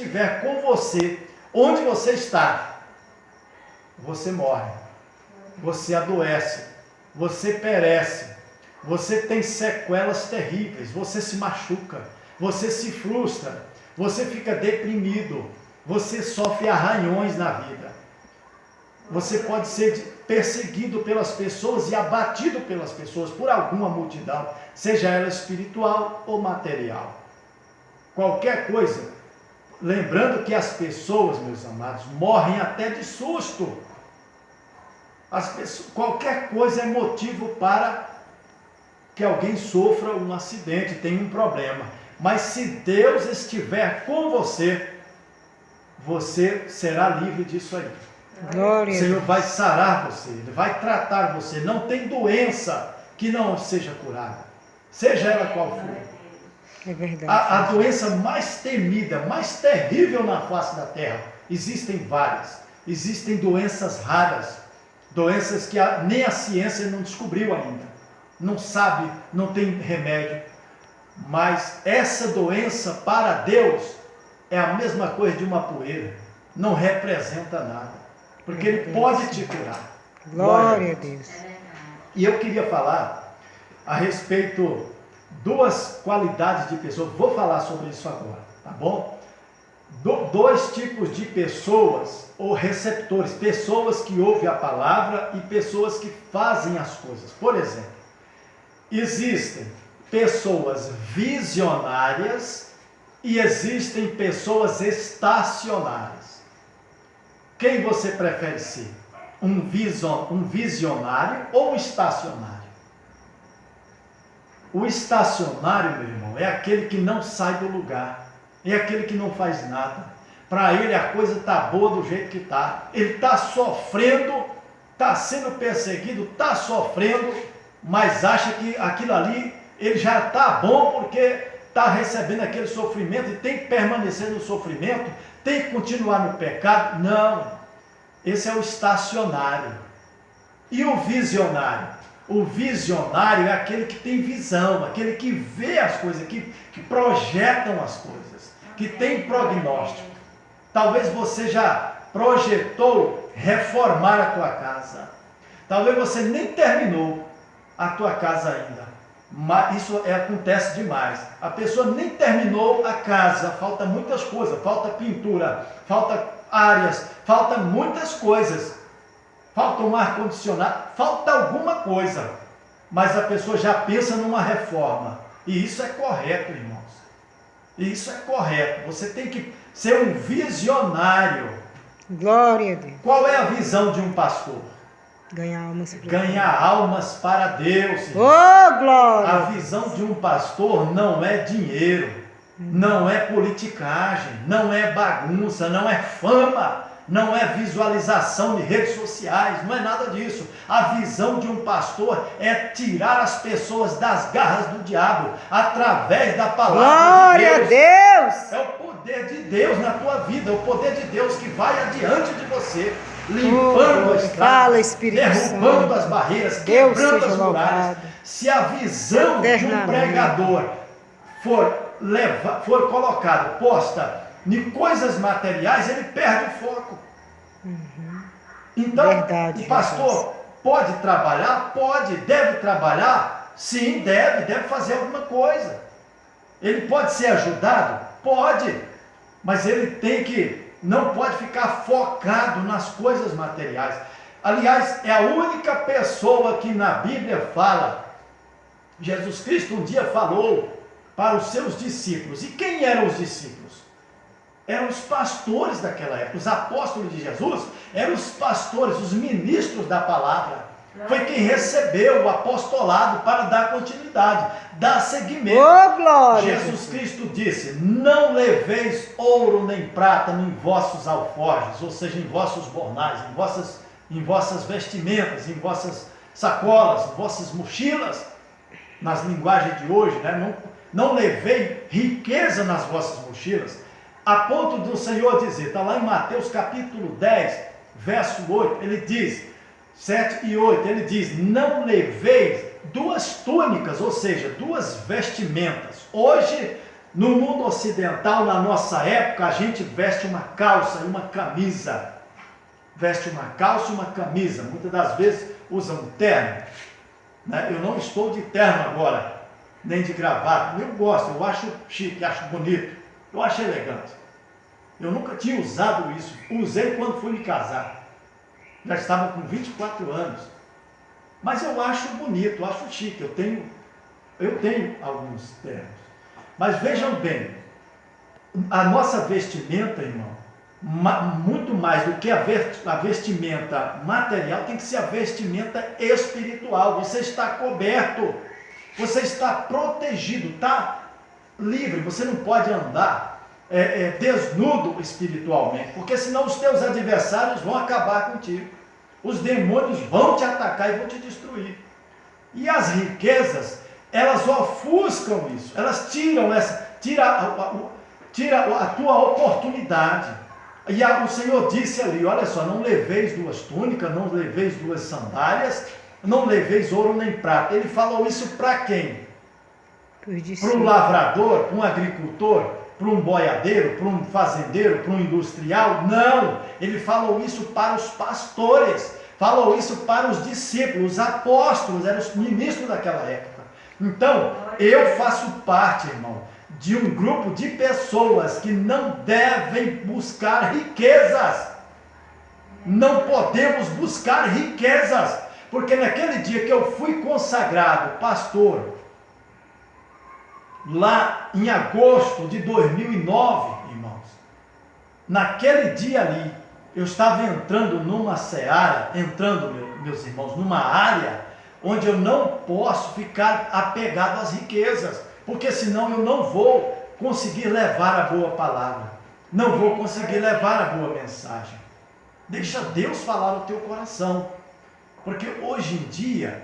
estiver com você, onde você está, você morre, você adoece, você perece, você tem sequelas terríveis, você se machuca, você se frustra, você fica deprimido, você sofre arranhões na vida. Você pode ser perseguido pelas pessoas e abatido pelas pessoas, por alguma multidão, seja ela espiritual ou material. Qualquer coisa. Lembrando que as pessoas, meus amados, morrem até de susto. Qualquer coisa é motivo para que alguém sofra um acidente, tenha um problema. Mas se Deus estiver com você, você será livre disso aí. Glória. O Senhor vai sarar você, Ele vai tratar você. Não tem doença que não seja curada, seja ela qual for. É verdade. A doença mais temida, mais terrível na face da terra, existem várias. Existem doenças raras, doenças que nem a ciência não descobriu ainda. Não sabe, não tem remédio. Mas essa doença para Deus é a mesma coisa de uma poeira. Não representa nada. Porque Ele pode te curar. Glória a Deus. E eu queria falar a respeito duas qualidades de pessoas. Vou falar sobre isso agora, tá bom? Dois tipos de pessoas ou receptores. Pessoas que ouvem a palavra e pessoas que fazem as coisas. Por exemplo, existem pessoas visionárias e existem pessoas estacionárias. Quem você prefere ser? Um visionário ou um estacionário? O estacionário, meu irmão, é aquele que não sai do lugar, é aquele que não faz nada. Para ele a coisa está boa do jeito que está. Ele está sofrendo, está sendo perseguido, está sofrendo, mas acha que aquilo ali, ele já está bom porque está recebendo aquele sofrimento e tem que permanecer no sofrimento, tem que continuar no pecado. Não, esse é o estacionário. E o visionário? O visionário é aquele que tem visão, aquele que vê as coisas, que projetam as coisas, que tem prognóstico. Talvez você já projetou reformar a tua casa. Talvez você nem terminou a tua casa ainda. Mas isso acontece demais. A pessoa nem terminou a casa, falta muitas coisas, falta pintura, falta áreas, falta muitas coisas. Falta um ar-condicionado, falta alguma coisa. Mas a pessoa já pensa numa reforma. E isso é correto, irmãos. Isso é correto. Você tem que ser um visionário. Glória a Deus. Qual é a visão de um pastor? Ganhar almas para Deus. Ganhar almas para Deus. Oh, glória! A visão de um pastor não é dinheiro, não é politicagem, não é bagunça, não é fama, não é visualização de redes sociais, não é nada disso. A visão de um pastor é tirar as pessoas das garras do diabo através da palavra de Deus. Glória a Deus! É o poder de Deus na tua vida, é o poder de Deus que vai adiante de você, limpando as estradas, derrubando as barreiras, quebrando as muralhas. Se a visão de um pregador for colocada, posta em coisas materiais, ele perde o foco. Então, o pastor pode trabalhar? Pode. Deve trabalhar? Sim, deve fazer alguma coisa. Ele pode ser ajudado? Pode. Mas ele não pode ficar focado nas coisas materiais. Aliás, é a única pessoa que na Bíblia fala. Jesus Cristo um dia falou para os seus discípulos. E quem eram os discípulos? Eram os pastores daquela época. Os apóstolos de Jesus eram os pastores, os ministros da palavra. Foi quem recebeu o apostolado para dar continuidade, dar seguimento. Oh, glória! Jesus Cristo disse: não leveis ouro nem prata em vossos alforjes, ou seja, em vossos bornais, em vossas vestimentas, em vossas sacolas, em vossas mochilas, nas linguagens de hoje, né? Não levei riqueza nas vossas mochilas, a ponto do Senhor dizer, está lá em Mateus capítulo 10, verso 8, ele diz, 7 e 8, ele diz, não leveis duas túnicas, ou seja, duas vestimentas. Hoje No mundo ocidental, na nossa época, a gente veste uma calça e uma camisa. Veste uma calça e uma camisa. Muitas das vezes usa um terno. Né? Eu não estou de terno agora, nem de gravata. Eu gosto, eu acho chique, acho bonito, eu acho elegante. Eu nunca tinha usado isso. Usei quando fui me casar. Já estava com 24 anos. Mas eu acho bonito, eu acho chique. Eu tenho alguns ternos. Mas vejam bem, a nossa vestimenta, irmão, muito mais do que a vestimenta material, tem que ser a vestimenta espiritual. Você está coberto, você está protegido, está livre. Você não pode andar desnudo espiritualmente, porque senão os teus adversários vão acabar contigo. Os demônios vão te atacar e vão te destruir. E as riquezas, elas ofuscam isso, elas tiram a tua oportunidade. E o Senhor disse ali, olha só, não leveis 2 túnicas, não leveis 2 sandálias, não leveis ouro nem prata. Ele falou isso para quem? Para um lavrador, para um agricultor, para um boiadeiro, para um fazendeiro, para um industrial? Não, ele falou isso para os pastores, falou isso para os discípulos, os apóstolos, eram os ministros daquela época. Então, eu faço parte, irmão, de um grupo de pessoas que não devem buscar riquezas. Não podemos buscar riquezas, porque naquele dia que eu fui consagrado pastor, lá em agosto de 2009, irmãos, naquele dia ali, eu estava entrando numa seara, meus irmãos, numa área onde eu não posso ficar apegado às riquezas, porque senão eu não vou conseguir levar a boa palavra, não vou conseguir levar a boa mensagem. Deixa Deus falar no teu coração, porque hoje em dia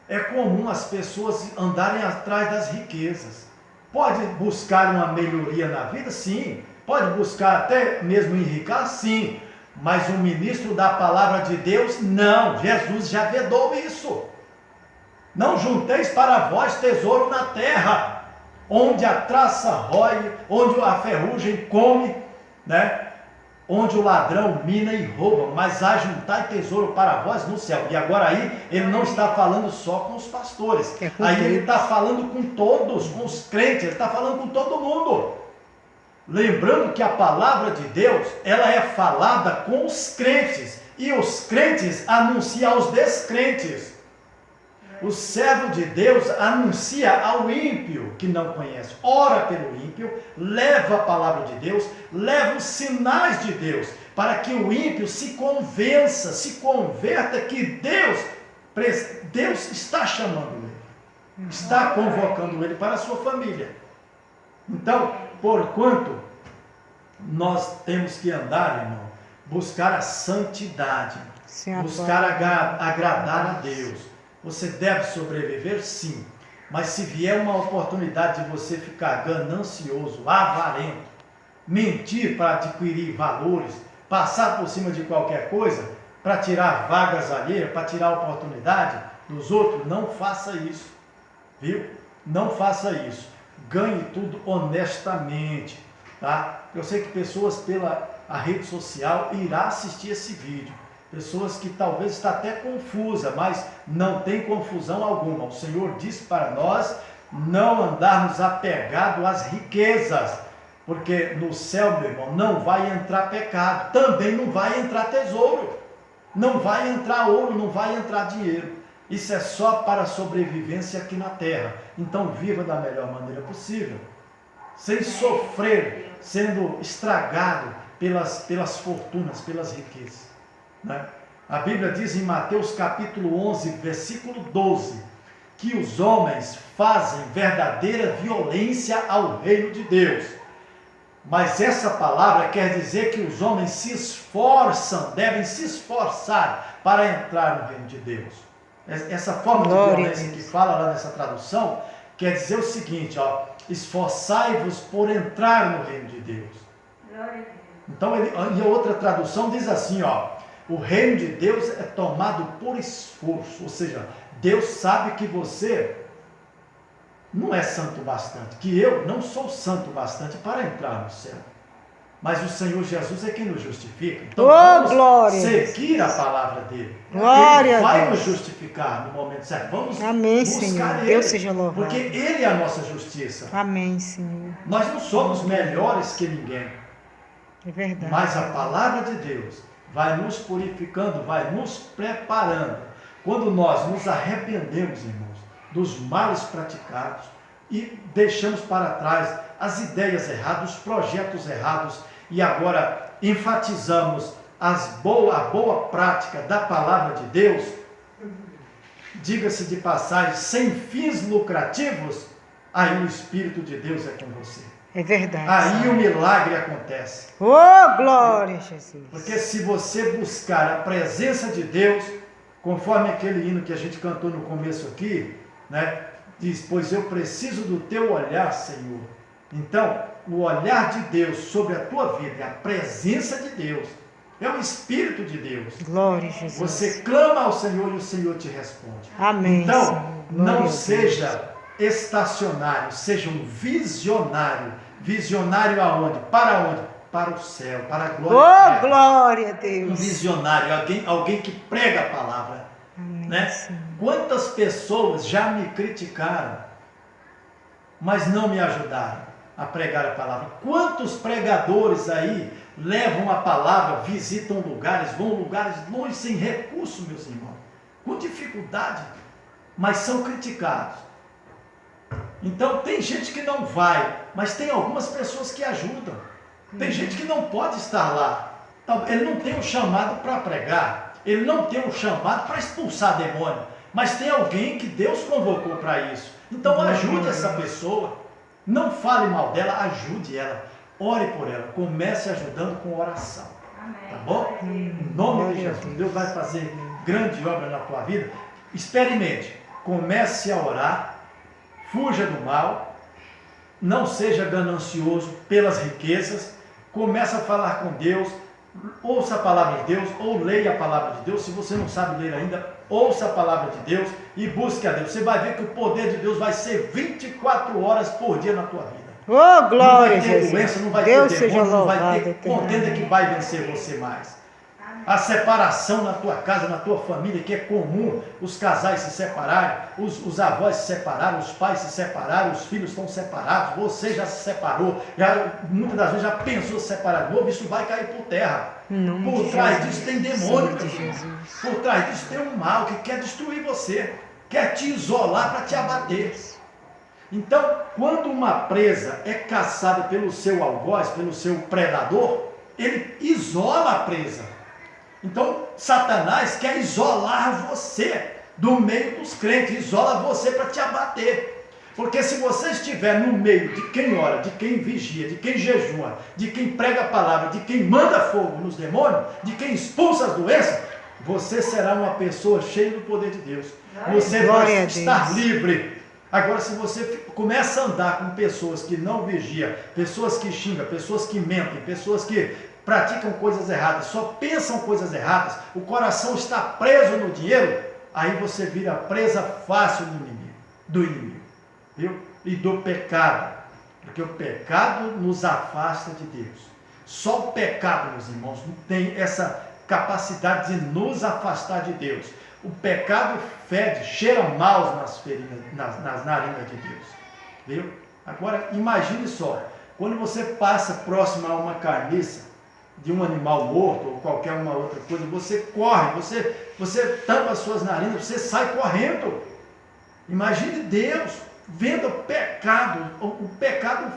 é comum as pessoas andarem atrás das riquezas. Pode buscar uma melhoria na vida? Sim. Pode buscar até mesmo enriquecer? Sim. Mas o ministro da palavra de Deus, não. Jesus já vedou isso. Não junteis para vós tesouro na terra, onde a traça rói, onde a ferrugem come, né? Onde o ladrão mina e rouba, mas ajuntai tesouro para vós no céu. E agora aí, ele não está falando só com os pastores, aí ele está falando com todos, com os crentes, ele está falando com todo mundo. Lembrando que a palavra de Deus, ela é falada com os crentes, e os crentes anunciam aos descrentes. O servo de Deus anuncia ao ímpio que não conhece, ora pelo ímpio, leva a palavra de Deus, leva os sinais de Deus, para que o ímpio se convença, se converta que Deus está chamando ele, está convocando ele para a sua família. Então, porquanto nós temos que andar, irmão, buscar a santidade, buscar agradar a Deus. Você deve sobreviver? Sim. Mas se vier uma oportunidade de você ficar ganancioso, avarento, mentir para adquirir valores, passar por cima de qualquer coisa, para tirar vagas alheias, para tirar a oportunidade dos outros, não faça isso. Viu? Não faça isso. Ganhe tudo honestamente. Tá? Eu sei que pessoas pela rede social irá assistir esse vídeo. Pessoas que talvez está até confusa, mas não tem confusão alguma. O Senhor disse para nós não andarmos apegados às riquezas, porque no céu, meu irmão, não vai entrar pecado, também não vai entrar tesouro, não vai entrar ouro, não vai entrar dinheiro. Isso é só para a sobrevivência aqui na terra. Então viva da melhor maneira possível, sem sofrer, sendo estragado pelas fortunas, pelas riquezas. A Bíblia diz em Mateus capítulo 11, versículo 12, que os homens fazem verdadeira violência ao reino de Deus. Mas essa palavra quer dizer que os homens se esforçam, devem se esforçar para entrar no reino de Deus. Essa forma de violência que fala lá nessa tradução, quer dizer o seguinte, ó, esforçai-vos por entrar no reino de Deus. Então, e a outra tradução diz assim, ó, o reino de Deus é tomado por esforço, ou seja, Deus sabe que você não é santo bastante, que eu não sou santo bastante para entrar no céu. Mas o Senhor Jesus é quem nos justifica. Então vamos glória. seguir a palavra dele. Glória Ele vai a nos Deus. justificar no momento certo. Vamos Amém, buscar Senhor. ele. Deus seja louvado. Porque ele é a nossa justiça. Amém, Senhor. Nós não somos melhores que ninguém. É verdade. Mas a palavra de Deus vai nos purificando, vai nos preparando. Quando nós nos arrependemos, irmãos, dos males praticados e deixamos para trás as ideias erradas, os projetos errados, e agora enfatizamos a boa prática da palavra de Deus, diga-se de passagem, sem fins lucrativos, aí o Espírito de Deus é com você. É verdade. Aí o milagre acontece. Oh, glória a Jesus. Porque se você buscar a presença de Deus, conforme aquele hino que a gente cantou no começo aqui, né, diz, pois eu preciso do teu olhar, Senhor. Então, o olhar de Deus sobre a tua vida, a presença de Deus, é o Espírito de Deus. Glória a Jesus. Você clama ao Senhor e o Senhor te responde. Amém. Então, Senhor. Glória não a seja estacionário, seja um visionário. Visionário aonde? Para onde? Para o céu, para a glória Oh, eterna. glória a Um Deus. visionário, alguém que prega a palavra. Amém, Né? Senhor. Quantas pessoas já me criticaram, mas não me ajudaram a pregar a palavra? Quantos pregadores aí levam a palavra, visitam lugares, vão lugares longe, sem recurso, meus irmãos, com dificuldade, mas são criticados. Então tem gente que não vai, mas tem algumas pessoas que ajudam. Tem gente que não pode estar lá. Ele não tem um chamado para pregar, ele não tem um chamado para expulsar demônio, mas tem alguém que Deus convocou para isso. Então ajude essa pessoa. Não fale mal dela, ajude ela. Ore por ela. Comece ajudando com oração. Tá bom? Em nome de Jesus. Deus vai fazer grande obra na tua vida. Experimente. Comece a orar. Fuja do mal. Não seja ganancioso pelas riquezas. Comece a falar com Deus. Ouça a palavra de Deus ou leia a palavra de Deus. Se você não sabe ler ainda, ouça a palavra de Deus e busque a Deus. Você vai ver que o poder de Deus vai ser 24 horas por dia na tua vida. Oh, glória a Não vai ter Jesus. doença, não vai Deus ter seja demônio, não vai louvado. ter contenda eternamente. que vai vencer você mais. A separação na tua casa, na tua família, que é comum os casais se separarem, os avós se separaram, os pais se separaram, os filhos estão separados, você já se separou, muitas das vezes já pensou se separar de novo, isso vai cair por terra. Por trás disso tem demônio, meu filho. Por trás disso tem um mal que quer destruir você, quer te isolar para te abater. Então, quando uma presa é caçada pelo seu algoz, pelo seu predador, ele isola a presa. Então, Satanás quer isolar você do meio dos crentes, isola você para te abater. Porque se você estiver no meio de quem ora, de quem vigia, de quem jejua, de quem prega a palavra, de quem manda fogo nos demônios, de quem expulsa as doenças, você será uma pessoa cheia do poder de Deus. Você vai estar livre. Agora, se você começa a andar com pessoas que não vigiam, pessoas que xingam, pessoas que mentem, pessoas que praticam coisas erradas, só pensam coisas erradas, o coração está preso no dinheiro, aí você vira presa fácil do inimigo, viu? E do pecado, porque o pecado nos afasta de Deus. Só o pecado, meus irmãos, não tem essa capacidade de nos afastar de Deus. O pecado fede, cheira mal nas narinas de Deus, viu? Agora, imagine só, quando você passa próximo a uma carniça, de um animal morto ou qualquer uma outra coisa, você corre, você tampa as suas narinas, você sai correndo. Imagine Deus vendo o pecado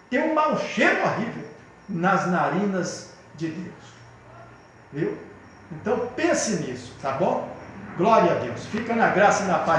tem um mau cheiro horrível nas narinas de Deus, viu? Então pense nisso, tá bom? Glória a Deus, fica na graça e na paz.